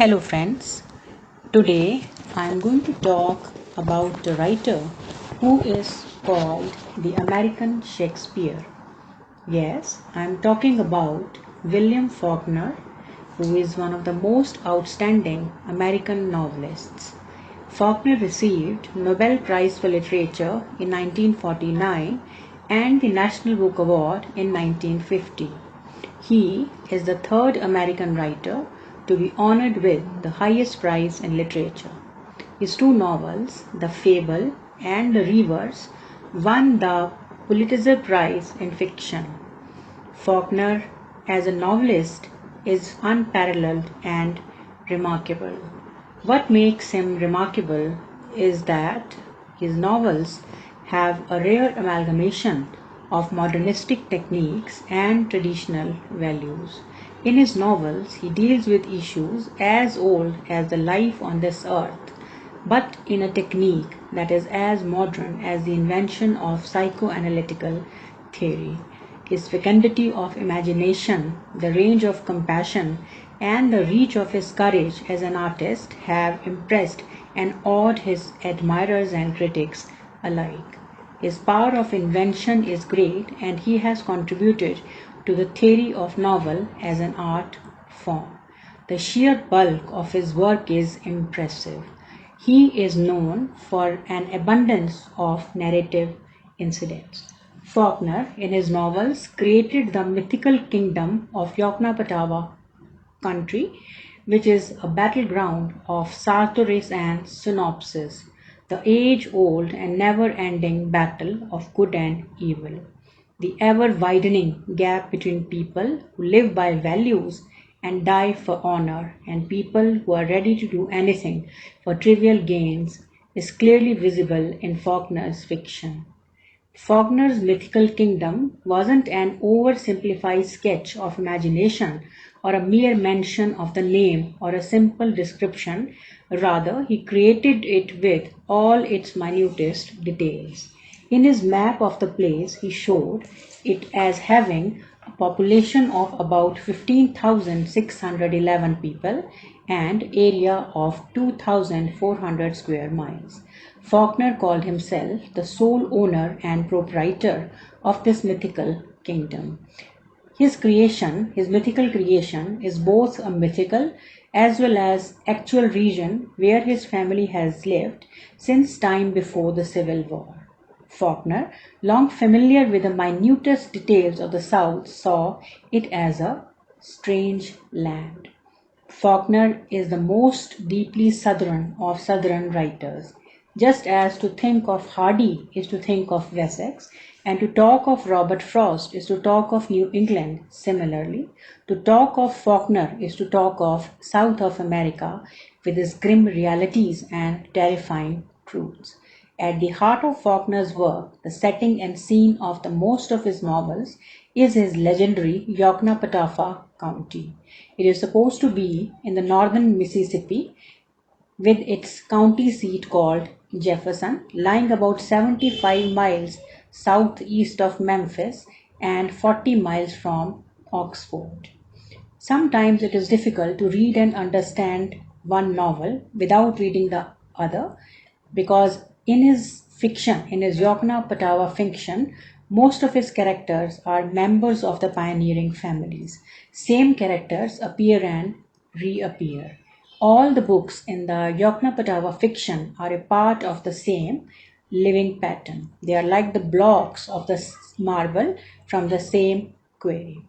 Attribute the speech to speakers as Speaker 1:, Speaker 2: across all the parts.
Speaker 1: Hello friends, today I am going to talk about a writer who is called the American Shakespeare. Yes, I am talking about William Faulkner, who is one of the most outstanding American novelists. Faulkner received Nobel Prize for Literature in 1949 and the National Book Award in 1950. He is the third American writer to be honored with the highest prize in literature. His two novels, The Fable and The Reverse, won the Pulitzer Prize in Fiction. Faulkner, as a novelist, is unparalleled and remarkable. What makes him remarkable is that his novels have a rare amalgamation of modernistic techniques and traditional values. In his novels, he deals with issues as old as the life on this earth, but in a technique that is as modern as the invention of psychoanalytical theory. His fecundity of imagination, the range of compassion, and the reach of his courage as an artist have impressed and awed his admirers and critics alike. His power of invention is great, and he has contributed to the theory of novel as an art form. The sheer bulk of his work is impressive. He is known for an abundance of narrative incidents. Faulkner, in his novels, created the mythical kingdom of Yoknapatawpha country, which is a battleground of Sartorius and Synopsis, the age-old and never-ending battle of good and evil, the ever-widening gap between people who live by values and die for honor and people who are ready to do anything for trivial gains is clearly visible in Faulkner's fiction. Faulkner's mythical kingdom wasn't an oversimplified sketch of imagination or a mere mention of the name or a simple description. Rather, he created it with all its minutest details. In his map of the place, he showed it as having a population of about 15,611 people and area of 2,400 square miles. Faulkner called himself the sole owner and proprietor of this mythical kingdom. His creation, his mythical creation, is both a mythical as well as actual region where his family has lived since time before the Civil War. Faulkner, long familiar with the minutest details of the South, saw it as a strange land. Faulkner is the most deeply Southern of Southern writers. Just as to think of Hardy is to think of Wessex, and to talk of Robert Frost is to talk of New England, similarly, to talk of Faulkner is to talk of South of America with its grim realities and terrifying truths. At the heart of Faulkner's work, the setting and scene of the most of his novels is his legendary Yoknapatawpha County. It is supposed to be in the northern Mississippi, with its county seat called Jefferson, lying about 75 miles southeast of Memphis and 40 miles from Oxford. Sometimes it is difficult to read and understand one novel without reading the other, because in his fiction, in his Yoknapatawpha fiction, most of his characters are members of the pioneering families. Same characters appear and reappear. All the books in the Yoknapatawpha fiction are a part of the same living pattern. They are like the blocks of the marble from the same quarry.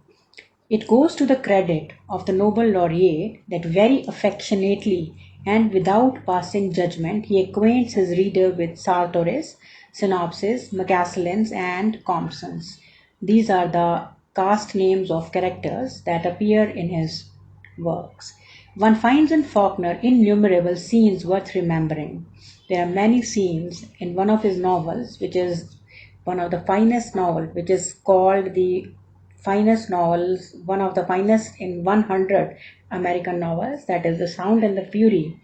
Speaker 1: It goes to the credit of the Nobel laureate that very affectionately and without passing judgment he acquaints his reader with Sartorius, Synopsis, McCaslins, and Compsons. These are the cast names of characters that appear in his works. One finds in Faulkner innumerable scenes worth remembering. There are many scenes in one of his novels, which is one of the finest novels, which is called the finest novels, one of the finest in 100 American novels, that is The Sound and the Fury.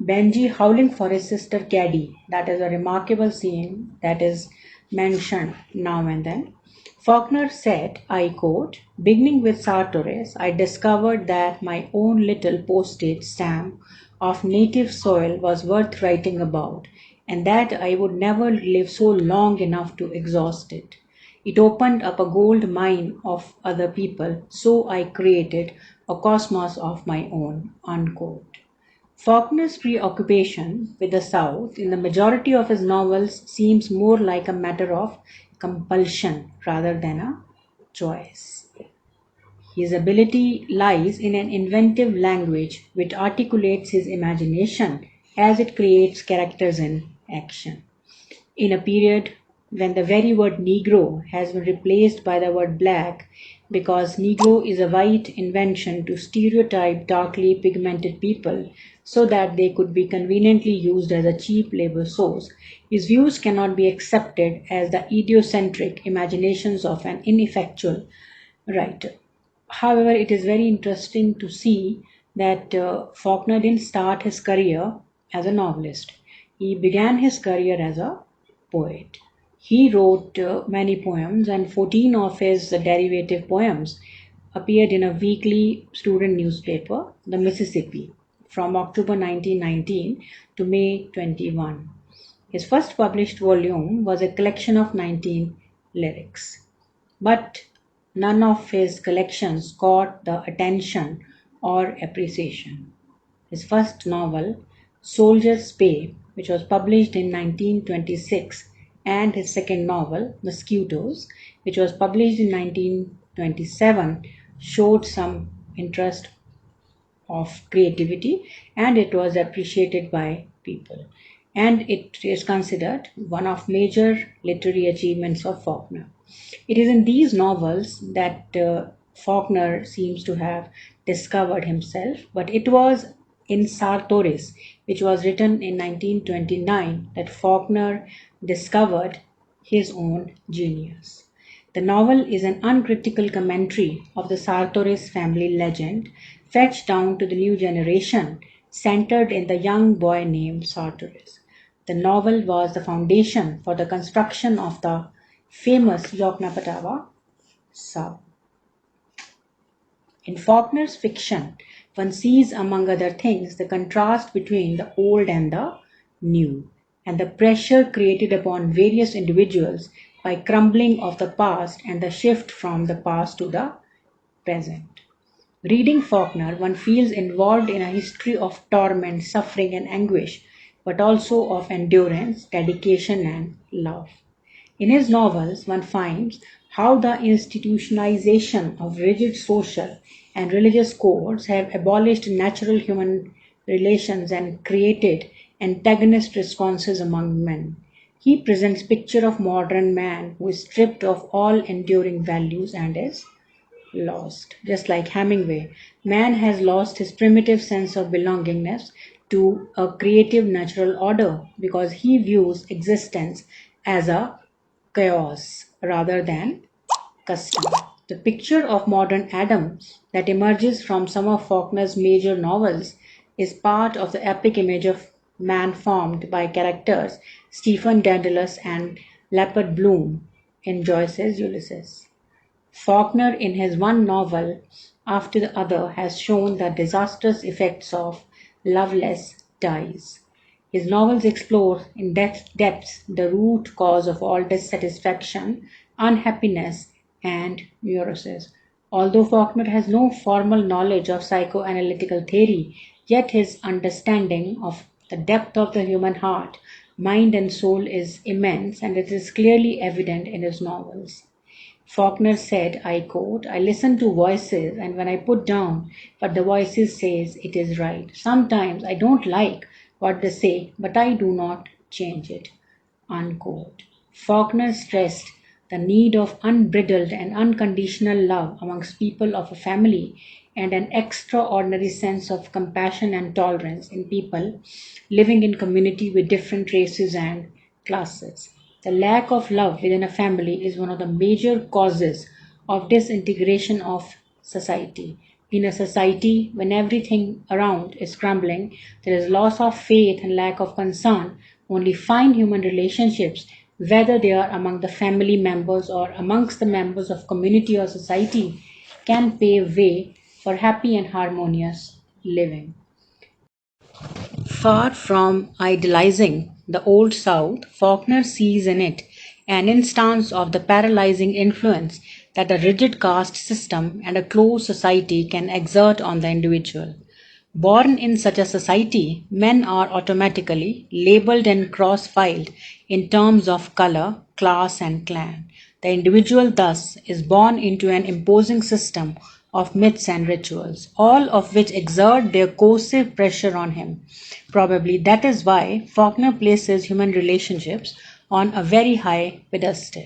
Speaker 1: Benji howling for his sister Caddy, that is a remarkable scene that is mentioned now and then. Faulkner said, I quote, beginning with Sartorius, I discovered that my own little postage stamp of native soil was worth writing about, and that I would never live so long enough to exhaust it. It opened up a gold mine of other people, so I created a cosmos of my own. Unquote. Faulkner's preoccupation with the South in the majority of his novels seems more like a matter of compulsion rather than a choice. His ability lies in an inventive language which articulates his imagination as it creates characters in action. In a period when the very word Negro has been replaced by the word black because Negro is a white invention to stereotype darkly pigmented people so that they could be conveniently used as a cheap labor source, his views cannot be accepted as the idiocentric imaginations of an ineffectual writer. However, it is very interesting to see that Faulkner didn't start his career as a novelist. He began his career as a poet. He wrote many poems, and 14 of his derivative poems appeared in a weekly student newspaper, The Mississippi, from October 1919 to May 21. His first published volume was a collection of 19 lyrics. But none of his collections caught the attention or appreciation. His first novel, Soldier's Pay, which was published in 1926, and his second novel, Mosquitoes, which was published in 1927, showed some interest of creativity and it was appreciated by people. And it is considered one of major literary achievements of Faulkner. It is in these novels that Faulkner seems to have discovered himself, but it was in Sartorius, which was written in 1929, that Faulkner discovered his own genius. The novel is an uncritical commentary of the Sartorius family legend, fetched down to the new generation, centered in the young boy named Sartorius. The novel was the foundation for the construction of the famous Yoknapatawpha sub. In Faulkner's fiction, one sees, among other things, the contrast between the old and the new, and the pressure created upon various individuals by crumbling of the past and the shift from the past to the present. Reading Faulkner, one feels involved in a history of torment, suffering, and anguish, but also of endurance, dedication, and love. In his novels, one finds how the institutionalization of rigid social and religious codes have abolished natural human relations and created antagonist responses among men. He presents picture of modern man who is stripped of all enduring values and is lost. Just like Hemingway, man has lost his primitive sense of belongingness to a creative natural order because he views existence as a chaos rather than custom. The picture of modern Adam that emerges from some of Faulkner's major novels is part of the epic image of man formed by characters Stephen Dedalus and Leopard Bloom in Joyce's Ulysses. Faulkner, in his one novel after the other, has shown the disastrous effects of loveless ties. His novels explore in depths the root cause of all dissatisfaction, unhappiness, and neurosis. Although Faulkner has no formal knowledge of psychoanalytical theory, yet his understanding of the depth of the human heart, mind, and soul is immense, and it is clearly evident in his novels. Faulkner said, I quote, I listen to voices and when I put down what the voices says, it is right. Sometimes I don't like what they say, but I do not change it. Unquote. Faulkner stressed the need of unbridled and unconditional love amongst people of a family and an extraordinary sense of compassion and tolerance in people living in community with different races and classes. The lack of love within a family is one of the major causes of disintegration of society. In a society when everything around is crumbling, there is loss of faith and lack of concern. Only fine human relationships whether they are among the family members or amongst the members of community or society, can pave way for happy and harmonious living. Far from idealizing the Old South, Faulkner sees in it an instance of the paralyzing influence that a rigid caste system and a closed society can exert on the individual. Born in such a society, men are automatically labeled and cross-filed in terms of color, class, and clan. The individual thus is born into an imposing system of myths and rituals, all of which exert their coercive pressure on him. Probably that is why Faulkner places human relationships on a very high pedestal.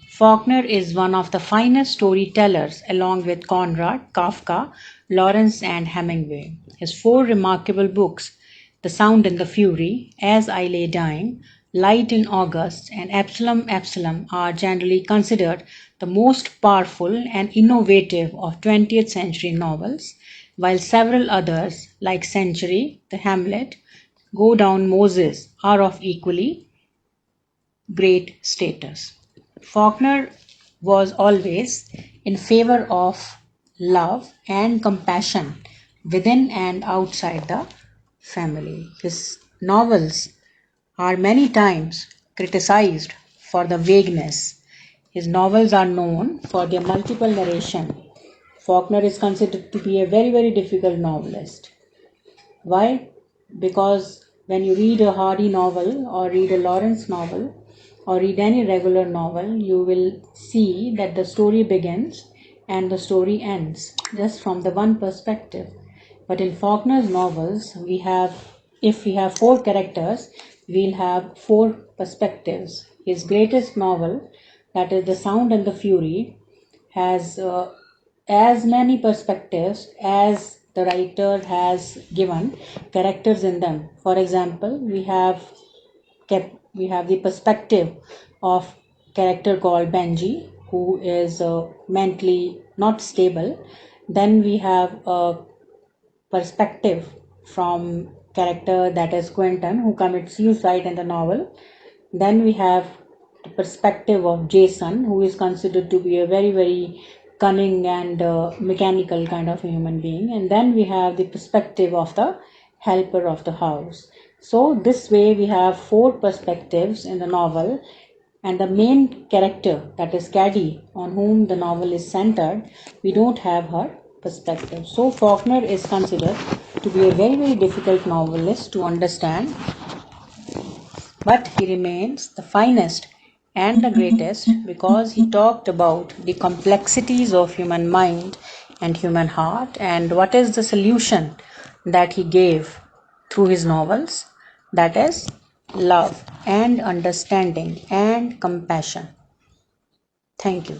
Speaker 1: Faulkner is one of the finest storytellers, along with Conrad, Kafka, Lawrence, and Hemingway. His four remarkable books, The Sound and the Fury, As I Lay Dying, Light in August, and Absalom, Absalom, are generally considered the most powerful and innovative of 20th century novels, while several others, like Century, The Hamlet, Go Down Moses, are of equally great status. Faulkner was always in favor of love and compassion within and outside the family. His novels are many times criticized for the vagueness. His novels are known for their multiple narration. Faulkner is considered to be a very, very difficult novelist. Why? Because when you read a Hardy novel or read a Lawrence novel or read any regular novel, you will see that the story begins and the story ends just from the one perspective. But in Faulkner's novels, if we have four characters, we'll have four perspectives. His greatest novel, that is The Sound and the Fury, has as many perspectives as the writer has given characters in them. For example, we have the perspective of character called Benji, who is mentally not stable. Then we have a perspective from character that is Quentin, who commits suicide in the novel. Then we have the perspective of Jason, who is considered to be a very, very cunning and mechanical kind of a human being. And then we have the perspective of the helper of the house. So, this way, we have four perspectives in the novel, and the main character, that is Caddy, on whom the novel is centered, we don't have her perspective. So, Faulkner is considered to be a very, very difficult novelist to understand, but he remains the finest and the greatest because he talked about the complexities of human mind and human heart, and what is the solution that he gave through his novels, that is love and understanding and compassion. Thank you.